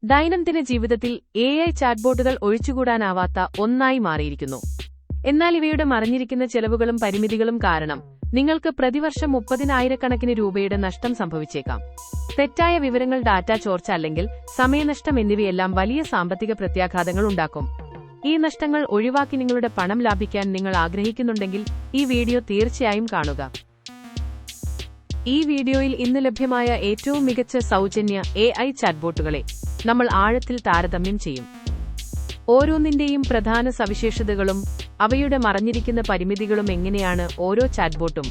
ദൈനംദിന ജീവിതത്തിൽ AI ചാറ്റ്ബോട്ടുകൾ ഒഴിച്ചുകൂടാനാവാത്ത ഒന്നായി മാറിയിരിക്കുന്നു. എന്നാൽ ഇവയുടെ മറഞ്ഞിരിക്കുന്ന ചെലവുകളും പരിമിതികളും കാരണം നിങ്ങൾക്ക് പ്രതിവർഷം 30,000 രൂപയുടെ നഷ്ടം സംഭവിച്ചേക്കാം. തെറ്റായ വിവരങ്ങൾ, ഡാറ്റ ചോർച്ച അല്ലെങ്കിൽ സമയനഷ്ടം എന്നിവയെല്ലാം വലിയ സാമ്പത്തിക പ്രത്യാഘാതങ്ങൾ ഉണ്ടാക്കും. ഈ നഷ്ടങ്ങൾ ഒഴിവാക്കി നിങ്ങളുടെ പണം ലാഭിക്കാൻ നിങ്ങൾ ആഗ്രഹിക്കുന്നുണ്ടെങ്കിൽ ഈ വീഡിയോ തീർച്ചയായും കാണുക. ഈ വീഡിയോയിൽ ഇന്ന് ലഭ്യമായ ഏറ്റവും മികച്ച സൗജന്യ AI ചാറ്റ്ബോട്ടുകളെ നമ്മൾ ആഴത്തിൽ താരതമ്യം ചെയ്യും. ഓരോന്നിന്റെയും പ്രധാന സവിശേഷതകളും അവയുടെ മറഞ്ഞിരിക്കുന്ന പരിമിതികളും എങ്ങനെയാണ് ഓരോ ചാറ്റ്ബോട്ടും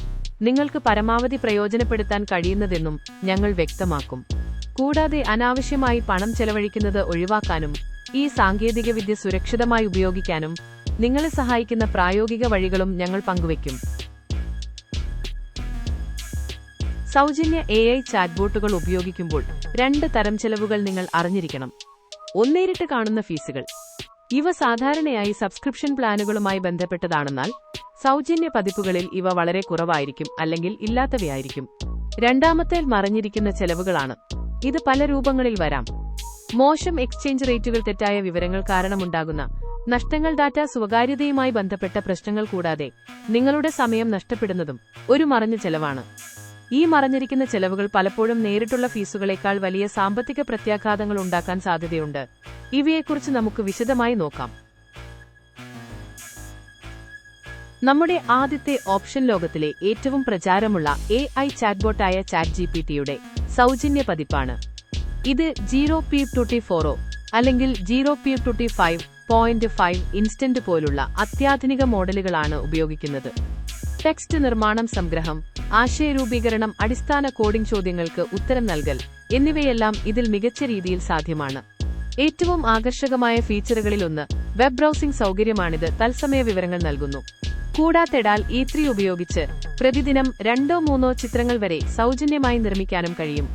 നിങ്ങൾക്ക് പരമാവധി പ്രയോജനപ്പെടുത്താൻ കഴിയുന്നതെന്നും ഞങ്ങൾ വ്യക്തമാക്കും. കൂടാതെ അനാവശ്യമായി പണം ചെലവഴിക്കുന്നത് ഒഴിവാക്കാനും ഈ സാങ്കേതികവിദ്യ സുരക്ഷിതമായി ഉപയോഗിക്കാനും നിങ്ങളെ സഹായിക്കുന്ന പ്രായോഗിക വഴികളും ഞങ്ങൾ പങ്കുവയ്ക്കും. സൗജന്യ AI ചാറ്റ്ബോട്ടുകൾ ഉപയോഗിക്കുമ്പോൾ 2 തരം ചെലവുകൾ നിങ്ങൾ അറിഞ്ഞിരിക്കണം. നേരിട്ട് കാണുന്ന ഫീസുകൾ. ഇവ സാധാരണയായി സബ്സ്ക്രിപ്ഷൻ പ്ലാനുകളുമായി ബന്ധപ്പെട്ടതാണെന്നാൽ സൗജന്യ പതിപ്പുകളിൽ ഇവ വളരെ കുറവായിരിക്കും അല്ലെങ്കിൽ ഇല്ലാത്തവയായിരിക്കും. രണ്ടാമത്തേൽ മറഞ്ഞിരിക്കുന്ന ചെലവുകളാണ്. ഇത് പല രൂപങ്ങളിൽ വരാം. മോശം എക്സ്ചേഞ്ച് റേറ്റുകൾ, തെറ്റായ വിവരങ്ങൾ കാരണമുണ്ടാകുന്ന നഷ്ടങ്ങൾ, ഡാറ്റ സ്വകാര്യതയുമായി ബന്ധപ്പെട്ട പ്രശ്നങ്ങൾ, കൂടാതെ നിങ്ങളുടെ സമയം നഷ്ടപ്പെടുന്നതും ഒരു മറഞ്ഞ ചെലവാണ്. ഈ മറഞ്ഞിരിക്കുന്ന ചെലവുകൾ പലപ്പോഴും നേരിട്ടുള്ള ഫീസുകളേക്കാൾ വലിയ സാമ്പത്തിക പ്രത്യാഘാതങ്ങൾ ഉണ്ടാക്കാൻ സാധ്യതയുണ്ട്. ഇവയെക്കുറിച്ച് നമുക്ക് വിശദമായി നോക്കാം. നമ്മുടെ ആദ്യത്തെ ഓപ്ഷൻ ലോകത്തിലെ ഏറ്റവും പ്രചാരമുള്ള AI ചാറ്റ്ബോട്ടായ ChatGPTയുടെ സൗജന്യ പതിപ്പാണ്. ഇത് 0p24 അല്ലെങ്കിൽ 0p25.5 ഇൻസ്റ്റന്റ് പോലുള്ള അത്യാധുനിക മോഡലുകളാണ് ഉപയോഗിക്കുന്നത്. ടെക്സ്റ്റ് നിർമ്മാണം, സംഗ്രഹം, ആശയരൂപീകരണം, അടിസ്ഥാന കോഡിംഗ്, ചോദ്യങ്ങൾക്ക് ഉത്തരം നൽകൽ എന്നിവയെല്ലാം ഇതിൽ മികച്ച രീതിയിൽ സാധ്യമാണ്. ഏറ്റവും ആകർഷകമായ ഫീച്ചറുകളിലൊന്ന് വെബ് ബ്രൌസിംഗ് സൗകര്യമാണിത്. തത്സമയ വിവരങ്ങൾ നൽകുന്നു. കൂടാതെ E3 ഉപയോഗിച്ച് പ്രതിദിനം 2-3 ചിത്രങ്ങൾ വരെ സൗജന്യമായി നിർമ്മിക്കാനും കഴിയും.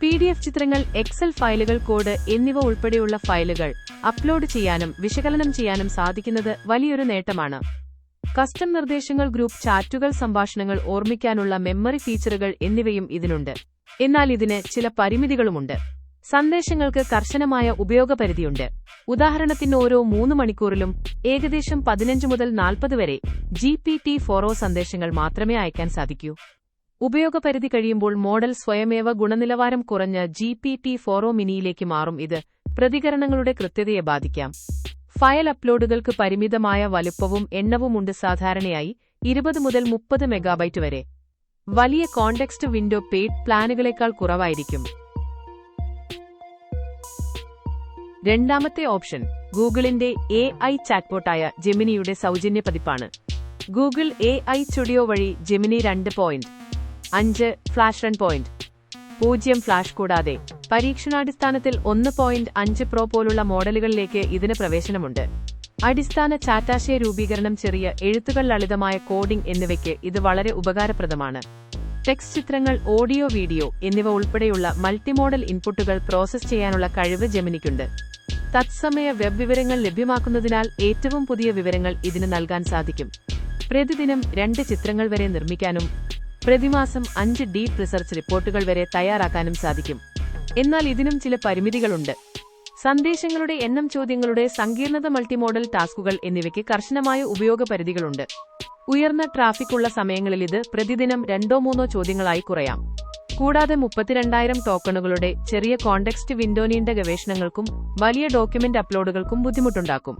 PDF ചിത്രങ്ങൾ, എക്സൽ ഫയലുകൾ, കോഡ് എന്നിവ ഉൾപ്പെടെയുള്ള ഫയലുകൾ അപ്ലോഡ് ചെയ്യാനും വിശകലനം ചെയ്യാനും സാധിക്കുന്നത് വലിയൊരു നേട്ടമാണ്. കസ്റ്റം നിർദ്ദേശങ്ങൾ, ഗ്രൂപ്പ് ചാറ്റുകൾ, സംഭാഷണങ്ങൾ ഓർമ്മിക്കാനുള്ള മെമ്മറി ഫീച്ചറുകൾ എന്നിവയും ഇതിനുണ്ട്. എന്നാൽ ഇതിന് ചില പരിമിതികളുമുണ്ട്. സന്ദേശങ്ങൾക്ക് കർശനമായ ഉപയോഗപരിധിയുണ്ട്. ഉദാഹരണത്തിന് ഓരോ 3 മണിക്കൂറിലും ഏകദേശം 15 മുതൽ 40 വരെ GPT-4o സന്ദേശങ്ങൾ മാത്രമേ അയക്കാൻ സാധിക്കൂ. ഉപയോഗപരിധി കഴിയുമ്പോൾ മോഡൽ സ്വയമേവ ഗുണനിലവാരം കുറഞ്ഞ GPT-4o മിനിയിലേക്ക് മാറും. ഇത് പ്രതികരണങ്ങളുടെ കൃത്യതയെ ബാധിക്കാം. ഫയൽ അപ്ലോഡുകൾക്ക് പരിമിതമായ വലുപ്പവും എണ്ണവുമുണ്ട്. സാധാരണയായി 20 മുതൽ 30 മെഗാബൈറ്റ് വരെ. വലിയ കോണ്ടെക്സ്റ്റ് വിൻഡോ പെയ്ഡ് പ്ലാനുകളേക്കാൾ കുറവായിരിക്കും. രണ്ടാമത്തെ ഓപ്ഷൻ ഗൂഗിളിന്റെ AI ചാറ്റ്ബോട്ടായ ജെമിനിയുടെ സൗജന്യ പതിപ്പാണ്. ഗൂഗിൾ AI സ്റ്റുഡിയോ വഴി ജെമിനി 2.5 ഫ്ലാഷ് 2.0 ഫ്ലാഷ് കൂടാതെ പരീക്ഷണാടിസ്ഥാനത്തിൽ 1.5 പ്രോ പോലുള്ള മോഡലുകളിലേക്ക് ഇതിന് പ്രവേശനമുണ്ട്. അടിസ്ഥാന ചാറ്റാശയ രൂപീകരണം, ചെറിയ എഴുത്തുകൾ, ലളിതമായ കോഡിംഗ് എന്നിവയ്ക്ക് ഇത് വളരെ ഉപകാരപ്രദമാണ്. ടെക്സ്റ്റ്, ചിത്രങ്ങൾ, ഓഡിയോ, വീഡിയോ എന്നിവ ഉൾപ്പെടെയുള്ള മൾട്ടിമോഡൽ ഇൻപുട്ടുകൾ പ്രോസസ് ചെയ്യാനുള്ള കഴിവ് ജെമിനിക്കുണ്ട്. തത്സമയ വെബ് വിവരങ്ങൾ ലഭ്യമാക്കുന്നതിനാൽ ഏറ്റവും പുതിയ വിവരങ്ങൾ ഇതിന് നൽകാൻ സാധിക്കും. പ്രതിദിനം 2 ചിത്രങ്ങൾ വരെ നിർമ്മിക്കാനും പ്രതിമാസം 5 ഡീപ് റിസർച്ച് റിപ്പോർട്ടുകൾ വരെ തയ്യാറാക്കാനും സാധിക്കും. എന്നാൽ ഇതിനും ചില പരിമിതികളുണ്ട്. സന്ദേശങ്ങളുടെ എണ്ണം, ചോദ്യങ്ങളുടെ സങ്കീർണത, മൾട്ടിമോഡൽ ടാസ്കുകൾ എന്നിവയ്ക്ക് കർശനമായ ഉപയോഗപരിധികളുണ്ട്. ഉയർന്ന ട്രാഫിക് ഉള്ള സമയങ്ങളിൽ ഇത് പ്രതിദിനം 2-3 ചോദ്യങ്ങളായി കുറയാം. കൂടാതെ 32,000 ടോക്കണുകളുടെ ചെറിയ കോണ്ടെക്സ്റ്റ് വിൻഡോ നീണ്ട ഗവേഷണങ്ങൾക്കും വലിയ ഡോക്യുമെന്റ് അപ്ലോഡുകൾക്കും ബുദ്ധിമുട്ടുണ്ടാക്കും.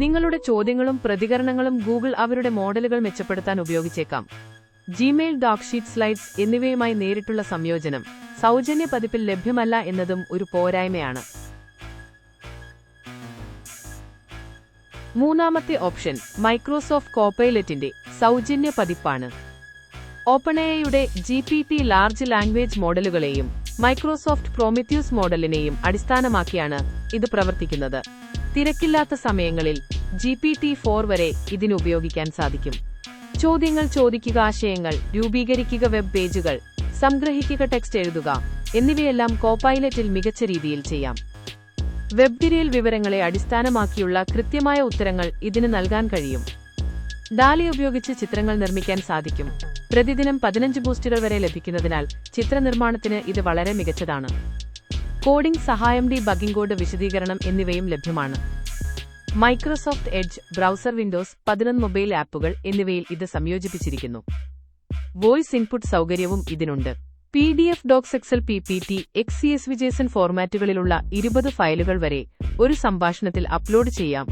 നിങ്ങളുടെ ചോദ്യങ്ങളും പ്രതികരണങ്ങളും ഗൂഗിൾ അവരുടെ മോഡലുകൾ മെച്ചപ്പെടുത്താൻ ഉപയോഗിച്ചേക്കാം. ജിമെയിൽ, ഡോക്ഷീറ്റ്, സ്ലൈഡ്സ് എന്നിവയുമായി നേരിട്ടുള്ള സംയോജനം സൗജന്യ പതിപ്പിൽ ലഭ്യമല്ല എന്നതും ഒരു പോരായ്മയാണ്. മൂന്നാമത്തെ ഓപ്ഷൻ മൈക്രോസോഫ്റ്റ് കോപ്പൈലറ്റിന്റെ സൗജന്യ പതിപ്പാണ്. ഓപ്പൺഎഐയുടെ GPT ലാർജ് ലാംഗ്വേജ് മോഡലുകളെയും മൈക്രോസോഫ്റ്റ് പ്രോമിത്യൂസ് മോഡലിനെയും അടിസ്ഥാനമാക്കിയാണ് ഇത് പ്രവർത്തിക്കുന്നത്. തിരക്കില്ലാത്ത സമയങ്ങളിൽ GPT-4 വരെ ഇതിന് ഉപയോഗിക്കാൻ സാധിക്കും. ചോദ്യങ്ങൾ ചോദിക്കുക, ആശയങ്ങൾ രൂപീകരിക്കുക, വെബ് പേജുകൾ സംഗ്രഹിക്കുക, ടെക്സ്റ്റ് എഴുതുക എന്നിവയെല്ലാം കോപ്പൈലറ്റിൽ മികച്ച രീതിയിൽ ചെയ്യാം. വെബ് വിവരങ്ങളെ അടിസ്ഥാനമാക്കിയുള്ള കൃത്യമായ ഉത്തരങ്ങൾ ഇതിന് നൽകാൻ കഴിയും. ഡാലി ഉപയോഗിച്ച് ചിത്രങ്ങൾ നിർമ്മിക്കാൻ സാധിക്കും. പ്രതിദിനം 15 ബൂസ്റ്റുകൾ വരെ ലഭിക്കുന്നതിനാൽ ചിത്രനിർമ്മാണത്തിന് ഇത് വളരെ മികച്ചതാണ്. കോഡിംഗ് സഹായം, ഡീബഗ്ഗിംഗ്, കോഡ് വിശദീകരണം എന്നിവയും ലഭ്യമാണ്. Microsoft Edge, browser, Windows 11 mobile ആപ്പുകൾ എന്നിവയിൽ ഇത് സംയോജിപ്പിച്ചിരിക്കുന്നു. വോയിസ് ഇൻപുട്ട് സൗകര്യവും ഇതിനുണ്ട്. PDF, docs, Excel, PPT, XCSV, JSON ഫോർമാറ്റുകളിലുള്ള 20 ഫയലുകൾ വരെ ഒരു സംഭാഷണത്തിൽ അപ്ലോഡ് ചെയ്യാം.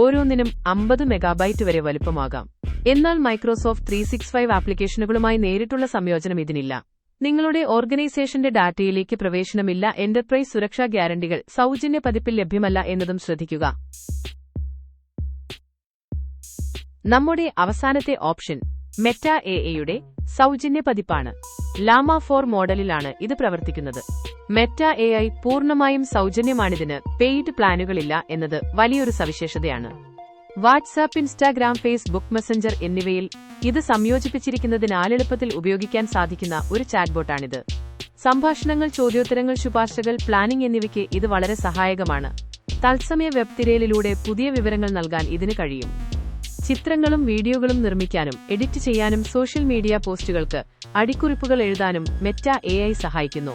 ഓരോന്നിനും 50 മെഗാബൈറ്റ് വരെ വലുപ്പമാകാം. എന്നാൽ മൈക്രോസോഫ്റ്റ് 365 ആപ്ലിക്കേഷനുകളുമായി നേരിട്ടുള്ള സംയോജനം ഇതിനില്ല. നിങ്ങളുടെ ഓർഗനൈസേഷന്റെ ഡാറ്റയിലേക്ക് പ്രവേശനമില്ല. എന്റർപ്രൈസ് സുരക്ഷാ ഗ്യാരണ്ടികൾ സൗജന്യ പതിപ്പിൽ ലഭ്യമല്ല എന്നതും ശ്രദ്ധിക്കുക. നമ്മുടെ അവസാനത്തെ ഓപ്ഷൻ മെറ്റ AI-യുടെ സൗജന്യ പതിപ്പാണ്. ലാമ 4 മോഡലിലാണ് ഇത് പ്രവർത്തിക്കുന്നത്. മെറ്റ AI പൂർണ്ണമായും സൗജന്യമാണിതിന് പെയ്ഡ് പ്ലാനുകളില്ല എന്നത് വലിയൊരു സവിശേഷതയാണ്. വാട്സാപ്പ്, ഇൻസ്റ്റാഗ്രാം, ഫേസ്ബുക്ക്, മെസഞ്ചർ എന്നിവയിൽ ഇത് സംയോജിപ്പിച്ചിരിക്കുന്നതിനാൽ എളുപ്പത്തിൽ ഉപയോഗിക്കാൻ സാധിക്കുന്ന ഒരു ചാറ്റ്ബോട്ടാണിത്. സംഭാഷണങ്ങൾ, ചോദ്യോത്തരങ്ങൾ, ശുപാർശകൾ, പ്ലാനിംഗ് എന്നിവയ്ക്ക് ഇത് വളരെ സഹായകമാണ്. തത്സമയ വെബ് തിരയലിലൂടെ പുതിയ വിവരങ്ങൾ നൽകാൻ ഇതിന് കഴിയും. ചിത്രങ്ങളും വീഡിയോകളും നിർമ്മിക്കാനും എഡിറ്റ് ചെയ്യാനും സോഷ്യൽ മീഡിയ പോസ്റ്റുകൾക്ക് അടിക്കുറിപ്പുകൾ എഴുതാനും മെറ്റ AI സഹായിക്കുന്നു.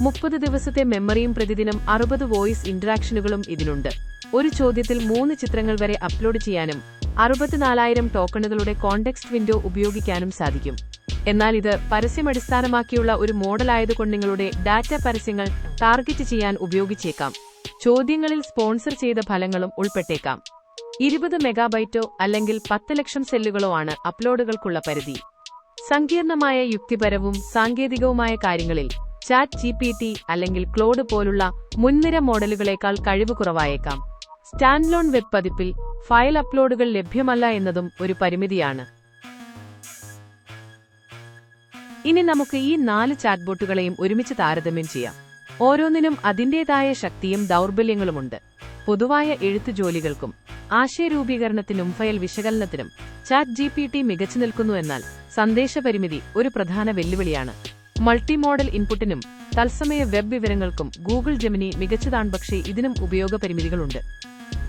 30 ദിവസത്തെ മെമ്മറിയും പ്രതിദിനം 60 വോയിസ് ഇന്ററാക്ഷനുകളും ഇതിനുണ്ട്. ഒരു ചോദ്യത്തിൽ 3 ചിത്രങ്ങൾ വരെ അപ്ലോഡ് ചെയ്യാനും 64,000 ടോക്കണുകളുടെ കോണ്ടെക്സ്റ്റ് വിൻഡോ ഉപയോഗിക്കാനും സാധിക്കും. എന്നാൽ ഇത് പരസ്യമടിസ്ഥാനമാക്കിയുള്ള ഒരു മോഡലായതുകൊണ്ട് നിങ്ങളുടെ ഡാറ്റ പരസ്യങ്ങൾ ടാർഗറ്റ് ചെയ്യാൻ ഉപയോഗിച്ചേക്കാം. ചോദ്യങ്ങളിൽ സ്പോൺസർ ചെയ്ത ഫലങ്ങളും ഉൾപ്പെട്ടേക്കാം. 20 മെഗാബൈറ്റോ അല്ലെങ്കിൽ 10 ലക്ഷം സെല്ലുകളോ ആണ് അപ്ലോഡുകൾക്കുള്ള പരിധി. സങ്കീർണമായ, യുക്തിപരവും സാങ്കേതികവുമായ കാര്യങ്ങളിൽ ChatGPT അല്ലെങ്കിൽ ക്ലോഡ് പോലുള്ള മുൻനിര മോഡലുകളേക്കാൾ കഴിവ് കുറവായേക്കാം. സ്റ്റാൻഡ്ലോൺ വെബ് പതിപ്പിൽ ഫയൽ അപ്ലോഡുകൾ ലഭ്യമല്ല എന്നതും ഒരു പരിമിതിയാണ്. ഇനി നമുക്ക് ഈ 4 ചാറ്റ്ബോട്ടുകളെയും ഒരുമിച്ച് താരതമ്യം ചെയ്യാം. ഓരോന്നിനും അതിന്റേതായ ശക്തിയും ദൗർബല്യങ്ങളുമുണ്ട്. പൊതുവായ എഴുത്തു ജോലികൾക്കും ആശയരൂപീകരണത്തിനും ഫയൽ വിശകലനത്തിനും ChatGPT മികച്ചു നിൽക്കുന്നു. എന്നാൽ സന്ദേശപരിമിതി ഒരു പ്രധാന വെല്ലുവിളിയാണ്. മൾട്ടിമോഡൽ ഇൻപുട്ടിനും തത്സമയ വെബ് വിവരങ്ങൾക്കും ഗൂഗിൾ ജെമിനി മികച്ചതാണ്, പക്ഷേ ഇതിനും ഉപയോഗപരിമിതികളുണ്ട്.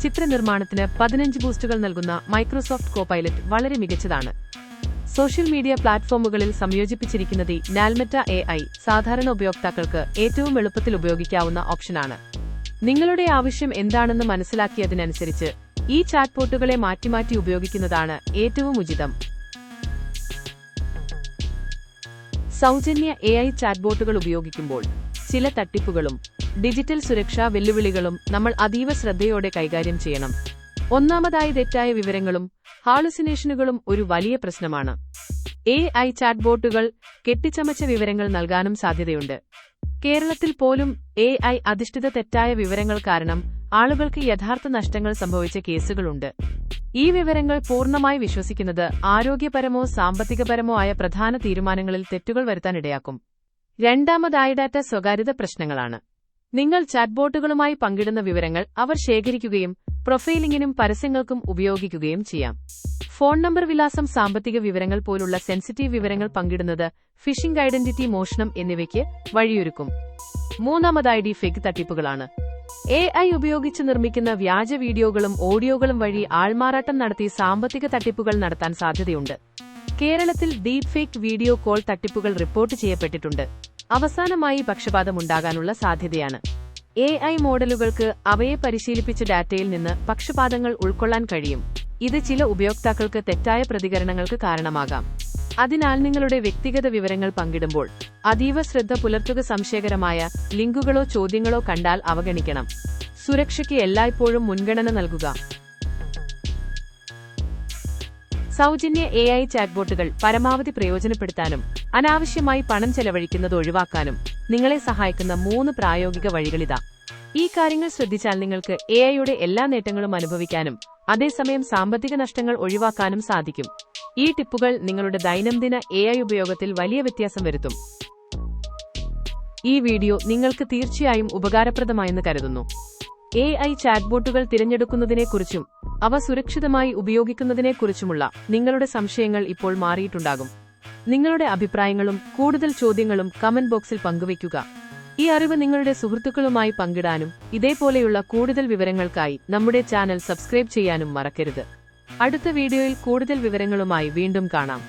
ചിത്രനിർമ്മാണത്തിന് 15 ബൂസ്റ്റുകൾ നൽകുന്ന മൈക്രോസോഫ്റ്റ് കോപൈലറ്റ് വളരെ മികച്ചതാണ്. സോഷ്യൽ മീഡിയ പ്ലാറ്റ്ഫോമുകളിൽ സംയോജിപ്പിച്ചിരിക്കുന്നത് മെറ്റ AI സാധാരണ ഉപയോക്താക്കൾക്ക് ഏറ്റവും എളുപ്പത്തിൽ ഉപയോഗിക്കാവുന്ന ഓപ്ഷനാണ്. നിങ്ങളുടെ ആവശ്യം എന്താണെന്ന് മനസ്സിലാക്കിയതിനനുസരിച്ച് ഈ ചാറ്റ്ബോട്ടുകളെ മാറ്റി ഉപയോഗിക്കുന്നതാണ് ഏറ്റവും ഉചിതം. സൗജന്യ AI ചാറ്റ്ബോട്ടുകൾ ഉപയോഗിക്കുമ്പോൾ ചില തട്ടിപ്പുകളും ഡിജിറ്റൽ സുരക്ഷാ വെല്ലുവിളികളും നമ്മൾ അതീവ ശ്രദ്ധയോടെ കൈകാര്യം ചെയ്യണം. ഒന്നാമതായി, തെറ്റായ വിവരങ്ങളും ഹാളുസിനേഷനുകളും ഒരു വലിയ പ്രശ്നമാണ്. AI ചാറ്റ്ബോട്ടുകൾ കെട്ടിച്ചമച്ച വിവരങ്ങൾ നൽകാനും സാധ്യതയുണ്ട്. കേരളത്തിൽ പോലും AI അധിഷ്ഠിത തെറ്റായ വിവരങ്ങൾ കാരണം ആളുകൾക്ക് യഥാർത്ഥ നഷ്ടങ്ങൾ സംഭവിച്ച കേസുകളുണ്ട്. ഈ വിവരങ്ങൾ പൂർണ്ണമായി വിശ്വസിക്കുന്നത് ആരോഗ്യപരമോ സാമ്പത്തികപരമോ ആയ പ്രധാന തീരുമാനങ്ങളിൽ തെറ്റുകൾ വരുത്താനിടയാക്കും. രണ്ടാമതായി, ഡാറ്റ സ്വകാര്യത പ്രശ്നങ്ങളാണ്. നിങ്ങൾ ചാറ്റ്ബോട്ടുകളുമായി പങ്കിടുന്ന വിവരങ്ങൾ അവർ ശേഖരിക്കുകയും പ്രൊഫൈലിംഗിനും പരസ്യങ്ങൾക്കും ഉപയോഗിക്കുകയും ചെയ്യാം. ഫോൺ നമ്പർ, വിലാസം, സാമ്പത്തിക വിവരങ്ങൾ പോലുള്ള സെൻസിറ്റീവ് വിവരങ്ങൾ പങ്കിടുന്നത് ഫിഷിംഗ്, ഐഡന്റിറ്റി മോഷണം എന്നിവയ്ക്ക് വഴിയൊരുക്കും. മൂന്നാമതായി, ഡീഫേക്ക് തട്ടിപ്പുകളാണ്. AI ഉപയോഗിച്ച് നിർമ്മിക്കുന്ന വ്യാജ വീഡിയോകളും ഓഡിയോകളും വഴി ആൾമാറാട്ടം നടത്തി സാമ്പത്തിക തട്ടിപ്പുകൾ നടത്താൻ സാധ്യതയുണ്ട്. കേരളത്തിൽ ഡീപ്ഫേക്ക് വീഡിയോ കോൾ തട്ടിപ്പുകൾ റിപ്പോർട്ട് ചെയ്യപ്പെട്ടിട്ടുണ്ട്. അവസാനമായി, പക്ഷപാതമുണ്ടാകാനുള്ള സാധ്യതയാണ്. AI മോഡലുകൾക്ക് അവയെ പരിശീലിപ്പിച്ച ഡാറ്റയിൽ നിന്ന് പക്ഷപാതങ്ങൾ ഉൾക്കൊള്ളാൻ കഴിയും. ഇത് ചില ഉപയോക്താക്കൾക്ക് തെറ്റായ പ്രതികരണങ്ങൾക്ക് കാരണമാകാം. അതിനാൽ നിങ്ങളുടെ വ്യക്തിഗത വിവരങ്ങൾ പങ്കിടുമ്പോൾ അതീവ ശ്രദ്ധ പുലർത്തുക. സംശയകരമായ ലിങ്കുകളോ ചോദ്യങ്ങളോ കണ്ടാൽ അവഗണിക്കണം. സുരക്ഷയ്ക്ക് എല്ലായ്പ്പോഴും മുൻഗണന നൽകുക. സൗജന്യ AI ചാറ്റ്ബോട്ടുകൾ പരമാവധി പ്രയോജനപ്പെടുത്താനും അനാവശ്യമായി പണം ചെലവഴിക്കുന്നത് ഒഴിവാക്കാനും നിങ്ങളെ സഹായിക്കുന്ന 3 പ്രായോഗിക വഴികളിതാ. ഈ കാര്യങ്ങൾ ശ്രദ്ധിച്ചാൽ നിങ്ങൾക്ക് AI-യുടെ എല്ലാ നേട്ടങ്ങളും അനുഭവിക്കാനും അതേസമയം സാമ്പത്തിക നഷ്ടങ്ങൾ ഒഴിവാക്കാനും സാധിക്കും. ഈ ടിപ്പുകൾ നിങ്ങളുടെ ദൈനംദിന AI ഉപയോഗത്തിൽ വലിയ വ്യത്യാസം വരുത്തും. ഈ വീഡിയോ നിങ്ങൾക്ക് തീർച്ചയായും ഉപകാരപ്രദമായെന്ന് കരുതുന്നു. AI ചാറ്റ്ബോട്ടുകൾ തിരഞ്ഞെടുക്കുന്നതിനെക്കുറിച്ചും അവ സുരക്ഷിതമായി ഉപയോഗിക്കുന്നതിനെക്കുറിച്ചുമുള്ള നിങ്ങളുടെ സംശയങ്ങൾ ഇപ്പോൾ മാറിയിട്ടുണ്ടാകും. നിങ്ങളുടെ അഭിപ്രായങ്ങളും കൂടുതൽ ചോദ്യങ്ങളും കമന്റ് ബോക്സിൽ പങ്കുവയ്ക്കുക. ഈ അറിവ് നിങ്ങളുടെ സുഹൃത്തുക്കളുമായി പങ്കിടാനും ഇതേപോലെയുള്ള കൂടുതൽ വിവരങ്ങൾക്കായി നമ്മുടെ ചാനൽ സബ്സ്ക്രൈബ് ചെയ്യാനും മറക്കരുത്. അടുത്ത വീഡിയോയിൽ കൂടുതൽ വിവരങ്ങളുമായി വീണ്ടും കാണാം.